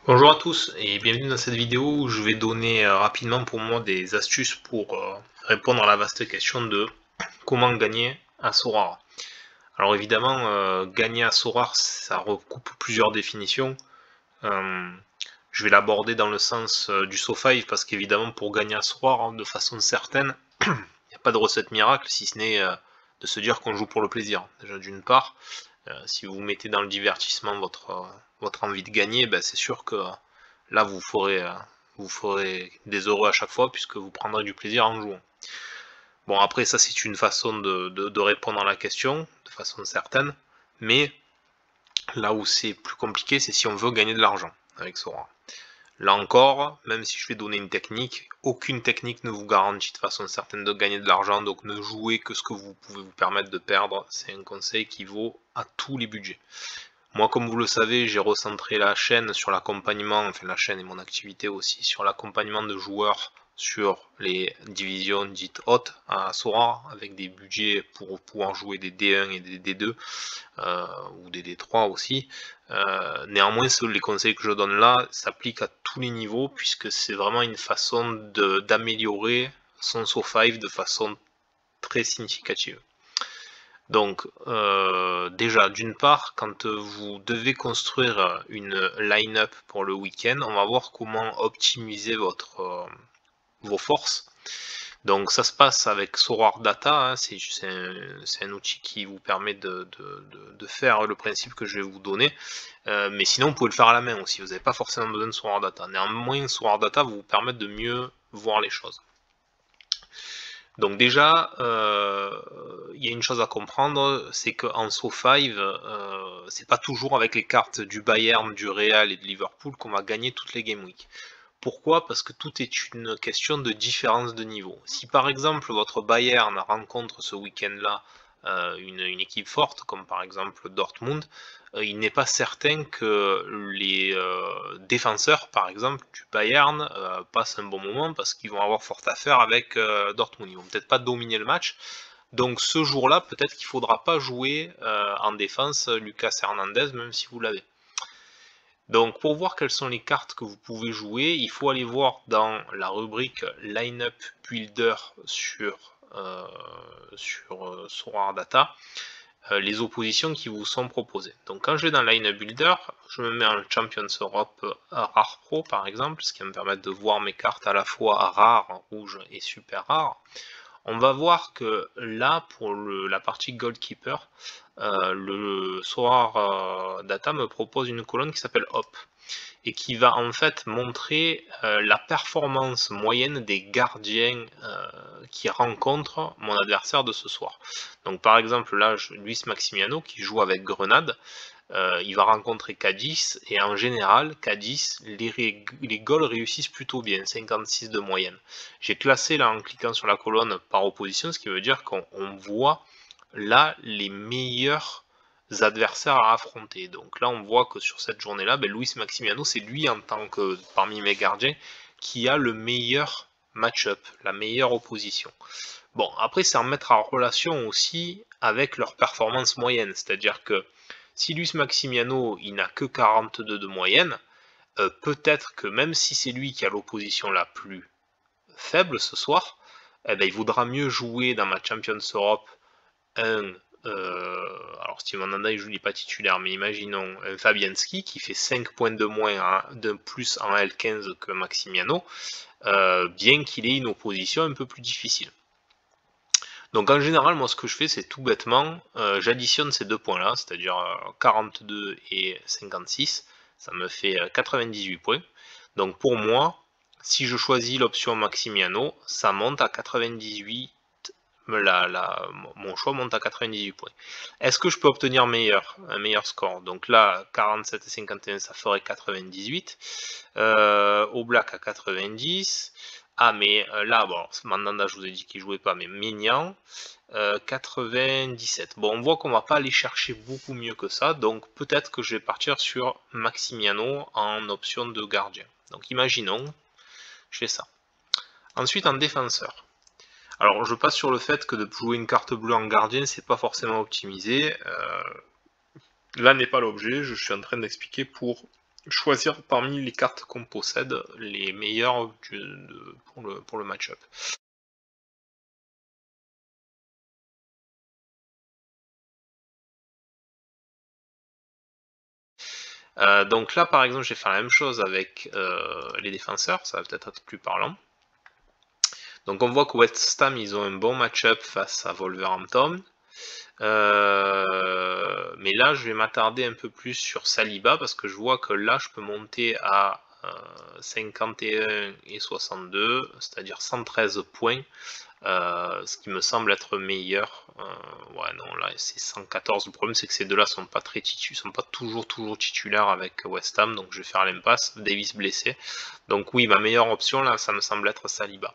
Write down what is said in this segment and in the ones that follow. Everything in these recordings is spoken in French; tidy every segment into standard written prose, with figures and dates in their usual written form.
Bonjour à tous et bienvenue dans cette vidéo où je vais donner rapidement pour moi des astuces pour répondre à la vaste question de comment gagner à Sorare. Alors évidemment, gagner à Sorare, ça recoupe plusieurs définitions. Euh, je vais l'aborder dans le sens du SoFi parce qu'évidemment pour gagner à Sorare de façon certaine, il n'y a pas de recette miracle si ce n'est de se dire qu'on joue pour le plaisir. Déjà d'une part, si vous mettez dans le divertissement votre envie de gagner, ben, c'est sûr que là vous ferez des heureux à chaque fois puisque vous prendrez du plaisir en jouant. Bon après ça c'est une façon de répondre à la question, de façon certaine, mais là où c'est plus compliqué c'est si on veut gagner de l'argent avec Sora. Là encore, même si je vais donner une technique, aucune technique ne vous garantit de façon certaine de gagner de l'argent, donc ne jouez que ce que vous pouvez vous permettre de perdre, c'est un conseil qui vaut à tous les budgets. Moi, comme vous le savez, j'ai recentré la chaîne sur l'accompagnement, enfin la chaîne et mon activité aussi, sur l'accompagnement de joueurs sur les divisions dites hautes à Sora, avec des budgets pour pouvoir jouer des D1 et des D2, ou des D3 aussi. Néanmoins, les conseils que je donne là s'appliquent à tous les niveaux, puisque c'est vraiment une façon d'améliorer son SO5 de façon très significative. Donc déjà, d'une part, quand vous devez construire une line-up pour le week-end, on va voir comment optimiser vos forces. Donc ça se passe avec Sorare Data, hein, c'est un outil qui vous permet de faire le principe que je vais vous donner, mais sinon vous pouvez le faire à la main aussi, vous n'avez pas forcément besoin de Sorare Data. Néanmoins, Sorare Data va vous permettre de mieux voir les choses. Donc déjà, il y a une chose à comprendre, c'est qu'en SO5, c'est pas toujours avec les cartes du Bayern, du Real et de Liverpool qu'on va gagner toutes les Game Week. Pourquoi? Parce que tout est une question de différence de niveau. Si par exemple votre Bayern rencontre ce week-end-là une équipe forte, comme par exemple Dortmund, il n'est pas certain que les défenseurs, par exemple, du Bayern passent un bon moment parce qu'ils vont avoir fort à faire avec Dortmund. Ils vont peut-être pas dominer le match. Donc ce jour-là, peut-être qu'il ne faudra pas jouer en défense Lucas Hernandez, même si vous l'avez. Donc pour voir quelles sont les cartes que vous pouvez jouer, il faut aller voir dans la rubrique Lineup Builder sur Sorare Data les oppositions qui vous sont proposées. Donc quand je vais dans Lineup Builder, je me mets en Champions Europe Rare Pro par exemple, ce qui va me permettre de voir mes cartes à la fois rares, rouges et super rares. On va voir que là, pour la partie Goalkeeper, le Sorare Data me propose une colonne qui s'appelle Hop et qui va en fait montrer la performance moyenne des gardiens qui rencontrent mon adversaire de ce soir. Donc par exemple là, Luis Maximiano qui joue avec Grenade, il va rencontrer Cadiz, et en général, Cadiz, les goals réussissent plutôt bien, 56 de moyenne. J'ai classé là en cliquant sur la colonne par opposition, ce qui veut dire qu'on voit là les meilleurs adversaires à affronter. Donc là, on voit que sur cette journée-là, Luis Maximiano, c'est lui en tant que parmi mes gardiens qui a le meilleur match-up, la meilleure opposition. Bon, après, c'est en mettre en relation aussi avec leur performance moyenne, c'est-à-dire que si Luis Maximiano, il n'a que 42 de moyenne, peut-être que même si c'est lui qui a l'opposition la plus faible ce soir, eh ben, il vaudra mieux jouer dans ma Champions Europe un alors Steven Nanda il n'est pas titulaire, mais imaginons un Fabianski qui fait 5 points de moins de plus en L15 que Maximiano, bien qu'il ait une opposition un peu plus difficile. Donc en général, moi ce que je fais, c'est tout bêtement, j'additionne ces deux points-là, c'est-à-dire 42 et 56, ça me fait 98 points. Donc pour moi, si je choisis l'option Maximiano, ça monte à 98, mon choix monte à 98 points. Est-ce que je peux obtenir un meilleur score? Donc là, 47 et 51, ça ferait 98. Oblak à 90. Ah, mais là, bon, Mandanda, je vous ai dit qu'il jouait pas, mais Mignan, 97. Bon, on voit qu'on va pas aller chercher beaucoup mieux que ça, donc peut-être que je vais partir sur Maximiano en option de gardien. Donc imaginons, je fais ça. Ensuite, en défenseur. Alors, je passe sur le fait que de jouer une carte bleue en gardien, c'est pas forcément optimisé. Là n'est pas l'objet, je suis en train d'expliquer pour choisir parmi les cartes qu'on possède les meilleures pour le match-up. Donc là par exemple je vais faire la même chose avec les défenseurs, ça va peut-être être plus parlant. Donc on voit que West Ham ils ont un bon match-up face à Wolverhampton. Mais là je vais m'attarder un peu plus sur Saliba parce que je vois que là je peux monter à 51 et 62, c'est-à-dire 113 points, ce qui me semble être meilleur. Ouais non là c'est 114, le problème c'est que ces deux là sont pas toujours titulaires avec West Ham, donc je vais faire l'impasse. Davis blessé, donc oui ma meilleure option là ça me semble être Saliba.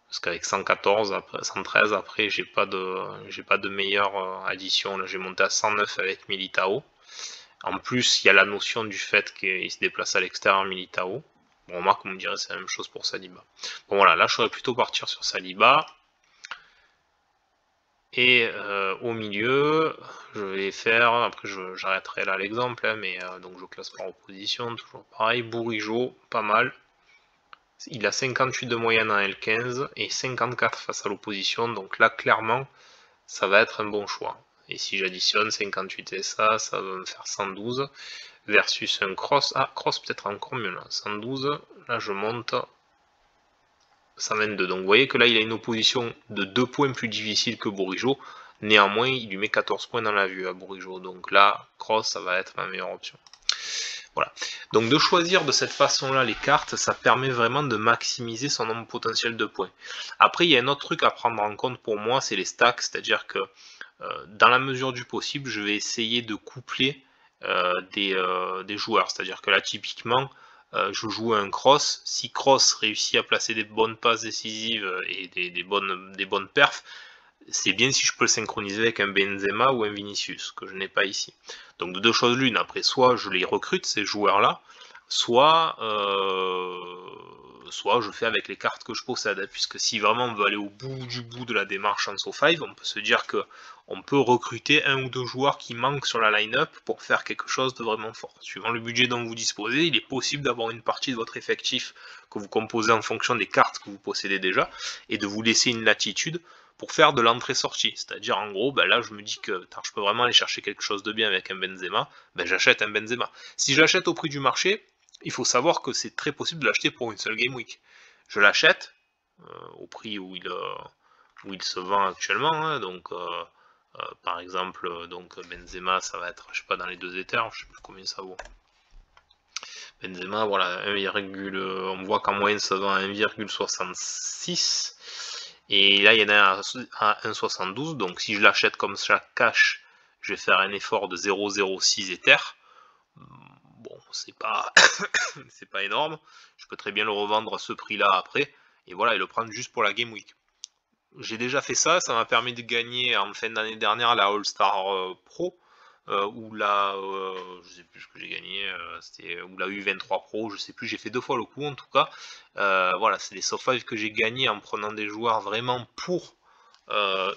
Parce qu'avec 114, après, 113, après, j'ai pas de meilleure addition. Là, j'ai monté à 109 avec Militao. En plus, il y a la notion du fait qu'il se déplace à l'extérieur Militao. Bon, remarque, on me dirait c'est la même chose pour Saliba. Bon, voilà, là, je serais plutôt partir sur Saliba. Et au milieu, je vais faire, après j'arrêterai là l'exemple, hein, mais donc je classe par opposition, toujours pareil, Bourigeaud, pas mal. Il a 58 de moyenne en L15 et 54 face à l'opposition, donc là clairement ça va être un bon choix. Et si j'additionne 58 et ça va me faire 112 versus un Cross. Ah, Cross peut-être encore mieux là, 112, là je monte 122. Donc vous voyez que là il a une opposition de 2 points plus difficile que Bourigeaud, néanmoins il lui met 14 points dans la vue à Bourigeaud, donc là Cross ça va être ma meilleure option. Voilà. Donc de choisir de cette façon-là les cartes, ça permet vraiment de maximiser son nombre potentiel de points. Après, il y a un autre truc à prendre en compte pour moi, c'est les stacks, c'est-à-dire que dans la mesure du possible, je vais essayer de coupler des joueurs. C'est-à-dire que là, typiquement, je joue un Cross. Si Cross réussit à placer des bonnes passes décisives et des bonnes perfs, c'est bien si je peux le synchroniser avec un Benzema ou un Vinicius, que je n'ai pas ici. Donc de deux choses l'une, après soit je les recrute ces joueurs-là, soit je fais avec les cartes que je possède, puisque si vraiment on veut aller au bout du bout de la démarche en So5, on peut se dire que on peut recruter un ou deux joueurs qui manquent sur la line-up pour faire quelque chose de vraiment fort. Suivant le budget dont vous disposez, il est possible d'avoir une partie de votre effectif que vous composez en fonction des cartes que vous possédez déjà, et de vous laisser une latitude pour faire de l'entrée-sortie. C'est-à-dire, en gros, ben là, je me dis que je peux vraiment aller chercher quelque chose de bien avec un Benzema, ben j'achète un Benzema. Si je l'achète au prix du marché, il faut savoir que c'est très possible de l'acheter pour une seule Game Week. Je l'achète au prix où il se vend actuellement, hein, donc par exemple, donc Benzema, ça va être, je sais pas, dans les 2 Ethers, je sais plus combien ça vaut. Benzema, voilà, on voit qu'en moyenne ça vend à 1,66. Et là, il y en a à 1,72. Donc, si je l'achète comme ça cash, je vais faire un effort de 0,06 Ether. Bon, c'est pas, c'est pas énorme. Je peux très bien le revendre à ce prix-là après. Et voilà, et le prendre juste pour la Game Week. J'ai déjà fait ça. Ça m'a permis de gagner en fin d'année dernière la All-Star Pro. Ou la, je sais plus ce que j'ai gagné, c'était ou la U23 Pro, je sais plus, j'ai fait 2 fois le coup en tout cas. Voilà, c'est des soft 5 que j'ai gagné en prenant des joueurs vraiment pour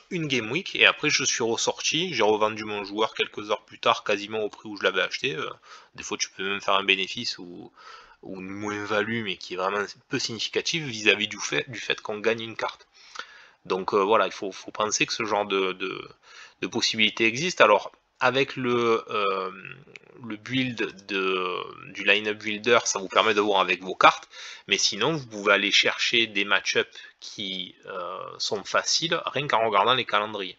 une Game Week, et après je suis ressorti, j'ai revendu mon joueur quelques heures plus tard, quasiment au prix où je l'avais acheté. Des fois tu peux même faire un bénéfice ou une moins-value, mais qui est vraiment peu significative vis-à-vis du fait qu'on gagne une carte. Donc voilà, il faut penser que ce genre de possibilités existe. Alors, avec le build du line-up builder, ça vous permet de voir avec vos cartes, mais sinon, vous pouvez aller chercher des match-ups qui sont faciles, rien qu'en regardant les calendriers.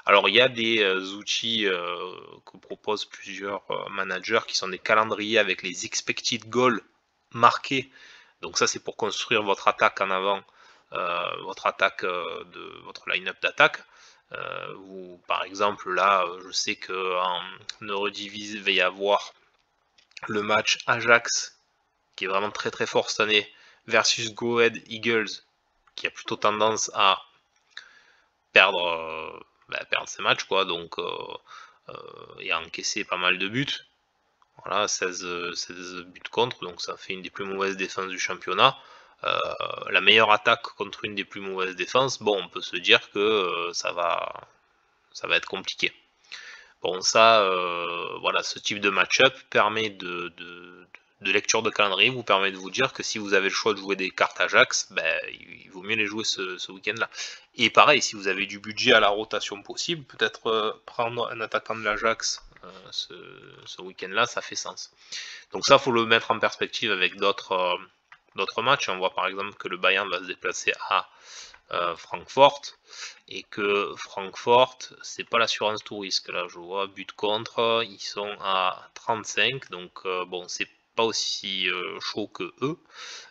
Alors, il y a des outils que proposent plusieurs managers qui sont des calendriers avec les expected goals marqués. Donc ça, c'est pour construire votre attaque en avant, votre attaque de votre line-up d'attaque. Par exemple, là, je sais qu'en Eurodivise, il va y avoir le match Ajax, qui est vraiment très très fort cette année, versus Go Ahead Eagles, qui a plutôt tendance à perdre ses matchs, quoi, donc et à encaisser pas mal de buts. Voilà, 16 buts contre, donc ça fait une des plus mauvaises défenses du championnat. La meilleure attaque contre une des plus mauvaises défenses, bon, on peut se dire que ça va être compliqué. Bon, ça, voilà, ce type de match-up permet de lecture de calendrier, vous permet de vous dire que si vous avez le choix de jouer des cartes Ajax, ben, il vaut mieux les jouer ce week-end-là. Et pareil, si vous avez du budget à la rotation possible, peut-être prendre un attaquant de l'Ajax ce week-end-là, ça fait sens. Donc ça, faut le mettre en perspective avec d'autres matchs. On voit par exemple que le Bayern va se déplacer à Francfort, et que Francfort, c'est pas l'assurance tout risque. Là, je vois but contre, ils sont à 35, donc bon, c'est pas aussi chaud que eux,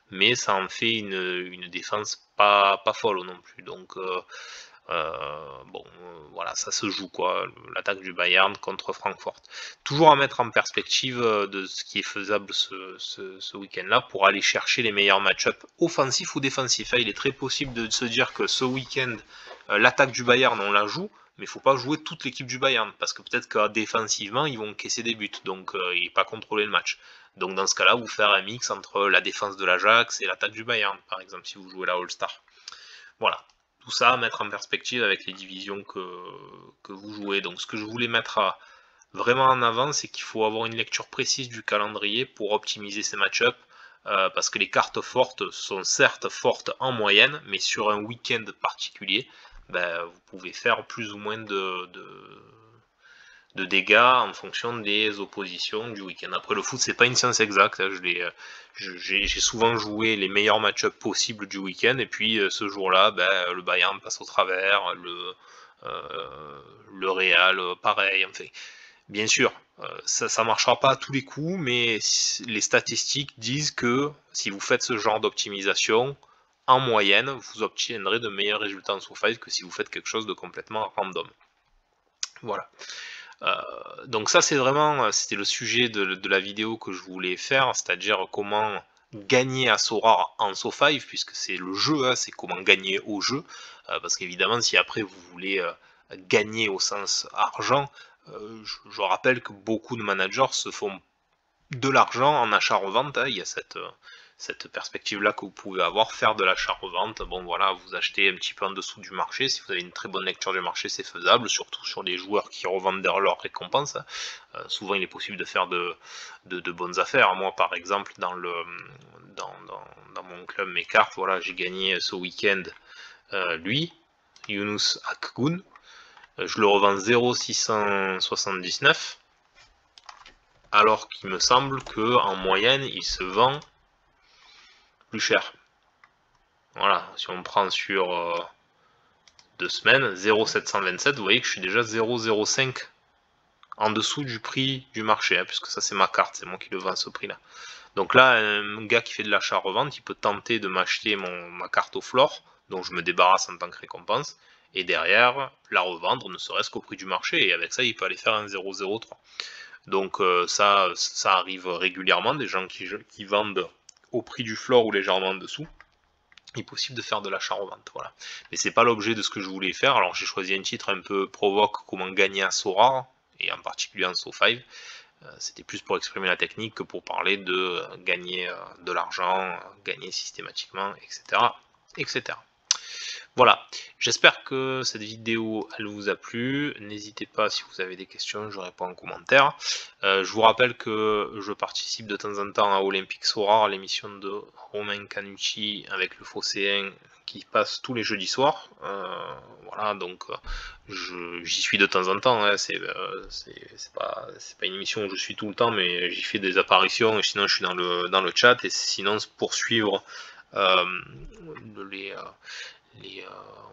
mais ça en fait une défense pas folle non plus. Donc bon, voilà, ça se joue quoi, l'attaque du Bayern contre Francfort. Toujours à mettre en perspective de ce qui est faisable ce week-end-là pour aller chercher les meilleurs match-up offensifs ou défensifs. Il est très possible de se dire que ce week-end, l'attaque du Bayern, on la joue, mais il ne faut pas jouer toute l'équipe du Bayern, parce que peut-être que défensivement, ils vont caisser des buts, donc il n'est pas contrôler le match. Donc dans ce cas-là, vous faire un mix entre la défense de l'Ajax et l'attaque du Bayern, par exemple, si vous jouez la All-Star. Voilà, tout ça à mettre en perspective avec les divisions que vous jouez. Donc ce que je voulais mettre vraiment en avant, c'est qu'il faut avoir une lecture précise du calendrier pour optimiser ces match-ups, parce que les cartes fortes sont certes fortes en moyenne, mais sur un week-end particulier, ben, vous pouvez faire plus ou moins de dégâts en fonction des oppositions du week-end. Après, le foot, c'est pas une science exacte. J'ai souvent joué les meilleurs match-ups possibles du week-end, et puis ce jour-là, ben, le Bayern passe au travers, le Real, pareil. Enfin, bien sûr, ça marchera pas à tous les coups, mais les statistiques disent que si vous faites ce genre d'optimisation, en moyenne, vous obtiendrez de meilleurs résultats en SoFi que si vous faites quelque chose de complètement random. Voilà. Donc ça, c'était le sujet de la vidéo que je voulais faire, c'est-à-dire comment gagner à Sorare en SoFi, puisque c'est le jeu, hein, c'est comment gagner au jeu, parce qu'évidemment, si après vous voulez gagner au sens argent, je rappelle que beaucoup de managers se font de l'argent en achat-revente, hein, il y a cette perspective-là que vous pouvez avoir, faire de l'achat-revente. Bon voilà, vous achetez un petit peu en dessous du marché, si vous avez une très bonne lecture du marché, c'est faisable, surtout sur des joueurs qui revendent leurs récompenses. Souvent il est possible de faire de bonnes affaires. Moi par exemple, dans mon club, mes cartes, voilà, j'ai gagné ce week-end lui, Yunus Akgun, je le revends 0,679, alors qu'il me semble que en moyenne il se vend plus cher. Voilà, si on prend sur 2 semaines, 0,727, vous voyez que je suis déjà 0,05 en dessous du prix du marché, hein, puisque ça c'est ma carte, c'est moi qui le vends à ce prix là. Donc là, un gars qui fait de l'achat-revente, il peut tenter de m'acheter ma carte au floor, dont je me débarrasse en tant que récompense, et derrière la revendre, ne serait-ce qu'au prix du marché, et avec ça il peut aller faire un 0,03. Donc ça arrive régulièrement, des gens qui vendent au prix du floor ou légèrement en dessous. Il est possible de faire de l'achat-revente, voilà. Mais c'est pas l'objet de ce que je voulais faire. Alors j'ai choisi un titre un peu provoque, comment gagner à Sorare, et en particulier en So5. C'était plus pour exprimer la technique que pour parler de gagner de l'argent, gagner systématiquement, etc., etc. Voilà, j'espère que cette vidéo elle vous a plu. N'hésitez pas, si vous avez des questions, je réponds en commentaire. Je vous rappelle que je participe de temps en temps à Olympique Sorare, l'émission de Romain Canucci avec le Phocéen qui passe tous les jeudis soirs. Voilà, donc j'y suis de temps en temps. Hein. C'est pas une émission où je suis tout le temps, mais j'y fais des apparitions. Et sinon, je suis dans le chat. Et sinon, pour suivre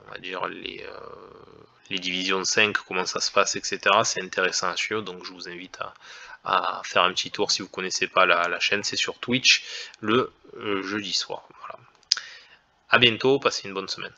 on va dire les divisions 5, comment ça se passe, etc. C'est intéressant à suivre, donc je vous invite à faire un petit tour si vous ne connaissez pas la chaîne, c'est sur Twitch le jeudi soir. Voilà. À bientôt, passez une bonne semaine.